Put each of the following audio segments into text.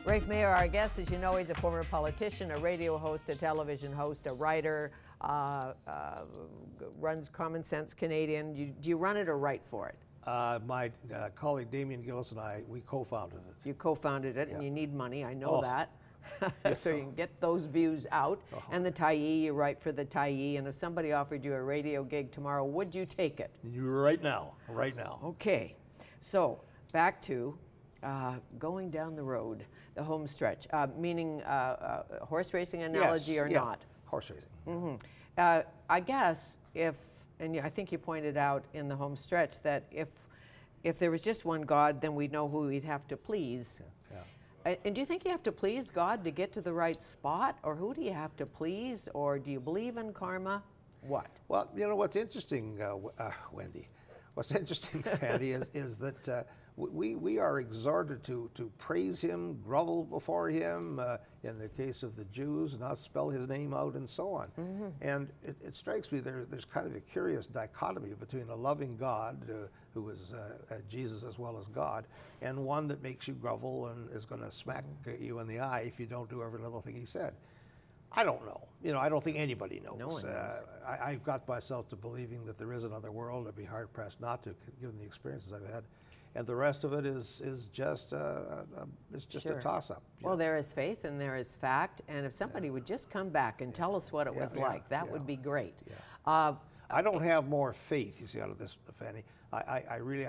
Rafe Mair, our guest, as you know, he's a former politician, a radio host, a television host, a writer, runs Common Sense Canadian. Do you run it or write for it? My colleague Damien Gillis and I, we co-founded it. You co-founded it, and you need money, I know that. Yeah. So you can get those views out. And the Tyee, you write for the Tyee, and if somebody offered you a radio gig tomorrow, would you take it? Right now, right now. Okay, so back to going down the road, the home stretch, meaning horse racing analogy or not? Horse racing. Mm-hmm. I guess and I think you pointed out in the home stretch that if there was just one God, then we'd know who we'd have to please. And do you think you have to please God to get to the right spot, or who do you have to please, or do you believe in karma? What? Well, you know what's interesting, Wendy, what's interesting, Fanny, is that we are exhorted to praise Him, grovel before Him, in the case of the Jews, not spell His name out, and so on. Mm-hmm. And it strikes me there's kind of a curious dichotomy between a loving God, who is Jesus as well as God, and one that makes you grovel and is going to smack you in the eye if you don't do every little thing He said. I don't know. You know, I don't think anybody knows. No one knows. I've got myself to believing that there is another world. I'd be hard-pressed not to, given the experiences I've had. And the rest of it is just a toss-up. Well, there is faith and there is fact, and if somebody would just come back and tell us what it was like, that would be great. Yeah. I don't have more faith, you see, out of this, Fanny. I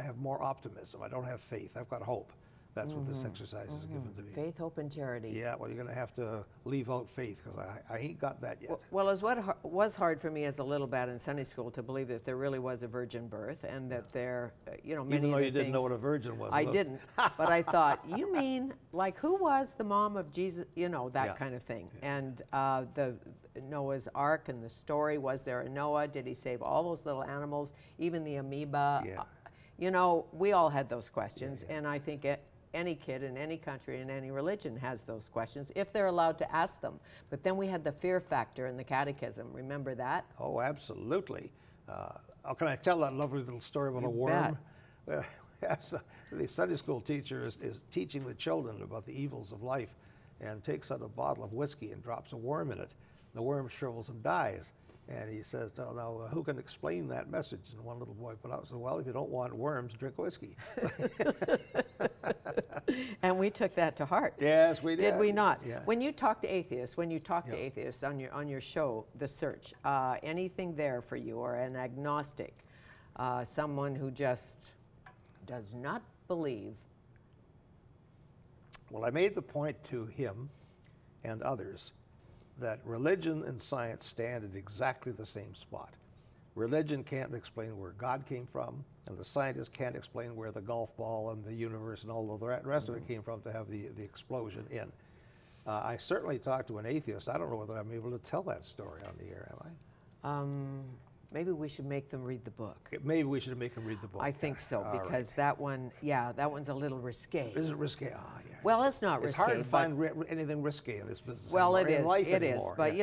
have more optimism. I don't have faith. I've got hope. That's what this exercise is given to me. Faith, hope, and charity. Yeah, well, you're going to have to leave out faith, because I ain't got that yet. Well, as what was hard for me as a little bat in Sunday school to believe that there really was a virgin birth, and that there, many Even though of the you didn't know what a virgin was. I didn't, but I thought, you mean, like, who was the mom of Jesus? That kind of thing. Yeah. And the Noah's Ark and the story, was there a Noah? Did he save all those little animals, even the amoeba? Yeah. We all had those questions, and I think any kid in any country in any religion has those questions if they're allowed to ask them. But then we had the fear factor in the catechism. Remember that? Oh, absolutely. Can I tell that lovely little story about a worm? Well, the Sunday school teacher is teaching the children about the evils of life, and takes out a bottle of whiskey and drops a worm in it. The worm shrivels and dies. And he says, now, who can explain that message? And one little boy put out and said, well, if you don't want worms, drink whiskey. And we took that to heart. Yes, we did. Did we not? Yeah. When you talk to atheists, on your show, The Search, anything there for you, or an agnostic, someone who just does not believe? Well, I made the point to him and others that religion and science stand at exactly the same spot. Religion can't explain where God came from, and the scientists can't explain where the golf ball and the universe and all of the rest of it came from to have the explosion in. I certainly talked to an atheist. I don't know whether I'm able to tell that story on the air, am I? Maybe we should make them read the book. Maybe we should make them read the book. I think so, because that one, that one's a little risque. Is it risque? Yeah. Well, it's not risque. It's hard to find anything risque in this business. Well, anymore, it is. But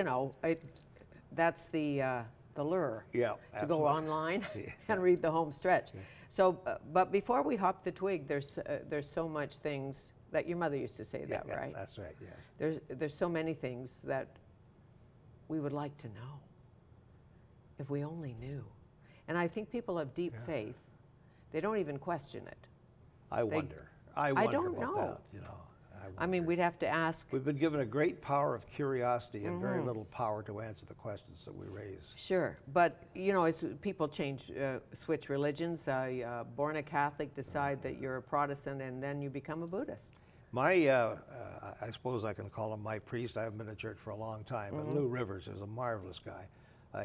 that's the lure. Yeah, to go online and read the home stretch. Yeah. So, but before we hop the twig, there's so much things that your mother used to say that, right? Yeah, that's right. Yes. There's so many things that we would like to know. If we only knew. And I think people of deep faith, they don't even question it. I wonder I don't about know. That, I mean, we'd have to ask. We've been given a great power of curiosity and very little power to answer the questions that we raise. Sure, but as people switch religions, born a Catholic, decide that you're a Protestant, and then you become a Buddhist. I suppose I can call him my priest. I haven't been to church for a long time, but Lou Rivers is a marvelous guy.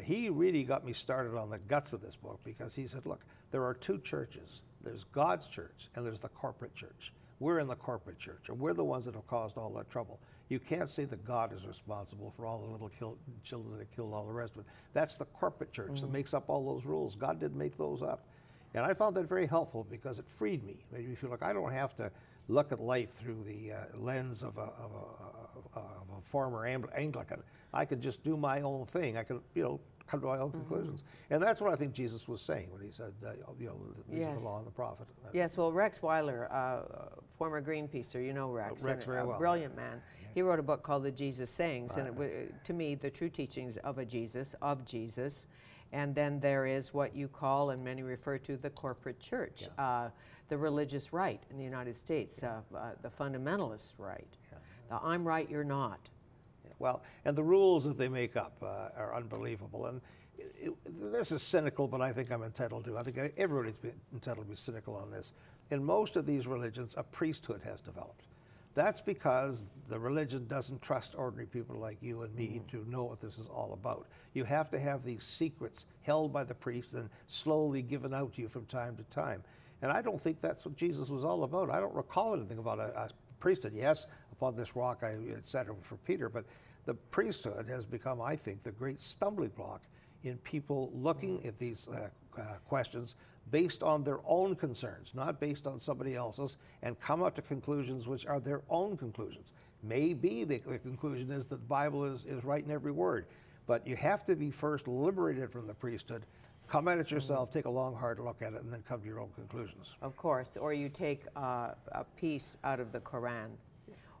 He really got me started on the guts of this book, because he said, look, there are two churches. There's God's church and there's the corporate church. We're in the corporate church, and we're the ones that have caused all that trouble. You can't say that God is responsible for all the little children that killed all the rest of it. That's the corporate church that makes up all those rules. God didn't make those up. And I found that very helpful, because it freed me. It made me feel like I don't have to look at life through the lens of a former Anglican. I could just do my own thing. I could, come to my own conclusions. And that's what I think Jesus was saying when he said, these are the law and the prophet. Yes, well, Rex Weiler, former Greenpeacer, you know Rex, Rex very well. Brilliant man. He wrote a book called The Jesus Sayings, and to me, the true teachings of Jesus, and then there is what you call, and many refer to, the corporate church, the religious right in the United States, the fundamentalist right. The I'm right, you're not. Well, and the rules that they make up are unbelievable. And this is cynical, but I think I'm entitled to. I think everybody's entitled to be cynical on this. In most of these religions, a priesthood has developed. That's because the religion doesn't trust ordinary people like you and me to know what this is all about. You have to have these secrets held by the priest and slowly given out to you from time to time. And I don't think that's what Jesus was all about. I don't recall anything about a priesthood. Yes, upon this rock I etc. for Peter, but the priesthood has become, I think, the great stumbling block in people looking at these questions based on their own concerns, not based on somebody else's, and come up to conclusions which are their own conclusions. Maybe the conclusion is that the Bible is right in every word, but you have to be first liberated from the priesthood, come at it yourself, take a long, hard look at it, and then come to your own conclusions. Of course, or you take a piece out of the Quran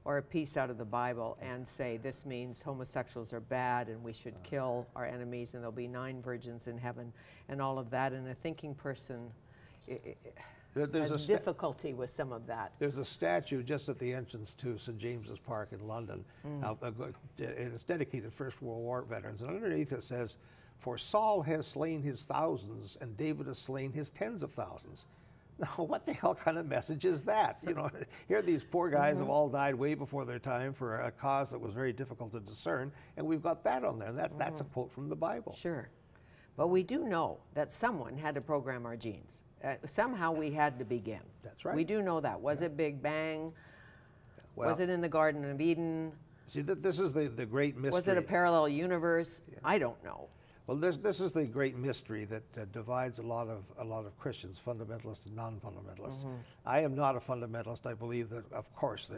or a piece out of the Bible and say this means homosexuals are bad and we should kill our enemies and there'll be 9 virgins in heaven and all of that, and a thinking person has difficulty with some of that. There's a statue just at the entrance to St. James's Park in London, and it's dedicated to First World War veterans, and underneath it says, "For Saul has slain his thousands and David has slain his tens of thousands." Now, what the hell kind of message is that? You know, here these poor guys have all died way before their time for a cause that was very difficult to discern, and we've got that on there. And that's a quote from the Bible. Sure. But we do know that someone had to program our genes. Somehow we had to begin. That's right. We do know that. Was it Big Bang? Well, was it in the Garden of Eden? See, this is the great mystery. Was it a parallel universe? Yeah. I don't know. Well, this is the great mystery that divides a lot of Christians, fundamentalists and non-fundamentalists. I am not a fundamentalist. I believe that, of course,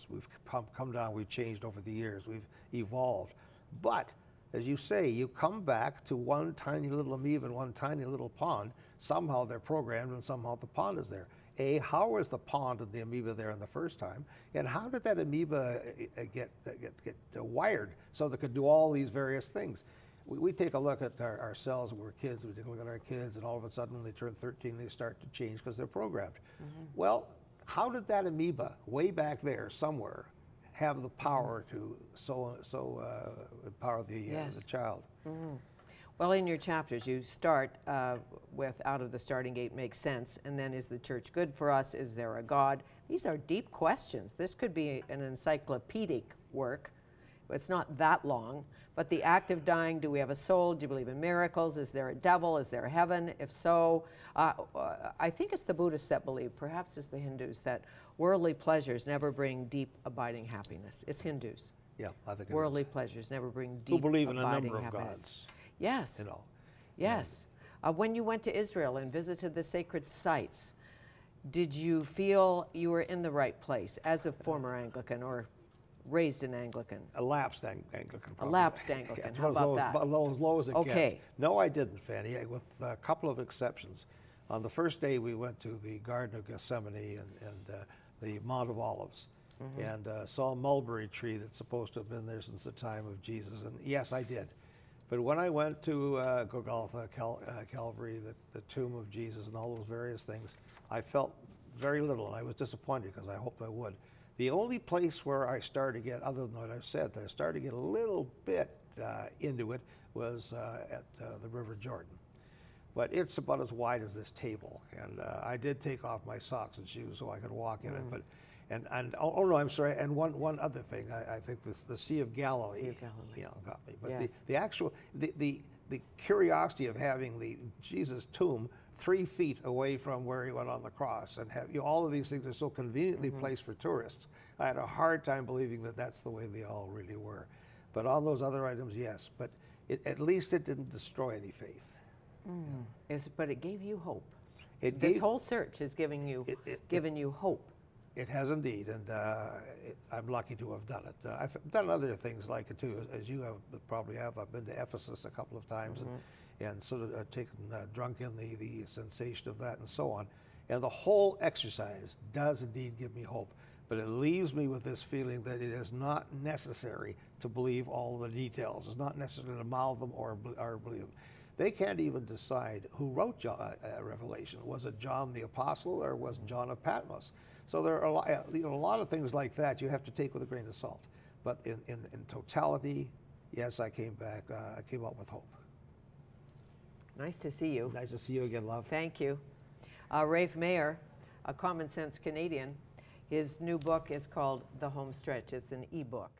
we've come down, we've changed over the years, we've evolved. But, as you say, you come back to one tiny little amoeba in one tiny little pond. Somehow they're programmed and somehow the pond is there. How was the pond and the amoeba there in the first time? And how did that amoeba get wired so that it could do all these various things? We take a look at ourselves when we're kids, we take a look at our kids, and all of a sudden when they turn 13, they start to change because they're programmed. Well, how did that amoeba, way back there somewhere, have the power to empower the child? Well, in your chapters, you start with out of the starting gate makes sense, and then is the church good for us? Is there a God? These are deep questions. This could be an encyclopedic work. It's not that long. But the act of dying, do we have a soul? Do you believe in miracles? Is there a devil? Is there a heaven? If so, I think it's the Buddhists that believe, perhaps it's the Hindus, that worldly pleasures never bring deep, abiding happiness. It's Hindus. Yeah, I think worldly pleasures never bring deep, who believe in abiding a number happiness. Of gods. Yes. You know. Yes. When you went to Israel and visited the sacred sites, did you feel you were in the right place as a former Anglican or raised an Anglican? A lapsed Anglican, probably. A lapsed Anglican. Yeah, How about that? As low as it Okay. gets. No, I didn't, Fanny, with a couple of exceptions. On the first day, we went to the Garden of Gethsemane and the Mount of Olives, and saw a mulberry tree that's supposed to have been there since the time of Jesus. And yes, I did. But when I went to Golgotha, Calvary, the tomb of Jesus, and all those various things, I felt very little, and I was disappointed because I hoped I would. The only place where I started to get, other than what I've said, I started to get a little bit into it was at the River Jordan. But it's about as wide as this table, and I did take off my socks and shoes so I could walk in it. But oh no, I'm sorry. And one other thing, I think the Sea of Galilee, Sea of Galilee. You know, got me. But yes. the actual the curiosity of having the Jesus tomb 3 feet away from where he went on the cross, and have all of these things are so conveniently placed for tourists. I had a hard time believing that that's the way they all really were. But on those other items, yes. But at least it didn't destroy any faith. But it gave you hope. This whole search is giving you given you hope. It has indeed, and I'm lucky to have done it. I've done other things like it too, as you probably have. I've been to Ephesus a couple of times, and sort of taken drunk in the sensation of that and so on. And the whole exercise does indeed give me hope, but it leaves me with this feeling that it is not necessary to believe all the details. It's not necessary to mouth them or believe them. They can't even decide who wrote Revelation. Was it John the Apostle or was it John of Patmos? So there are a lot of things like that you have to take with a grain of salt. But in totality, yes, I came back. I came up with hope. Nice to see you. Nice to see you again, love. Thank you. Rafe Mair, a common sense Canadian, his new book is called The Home Stretch. It's an e-book.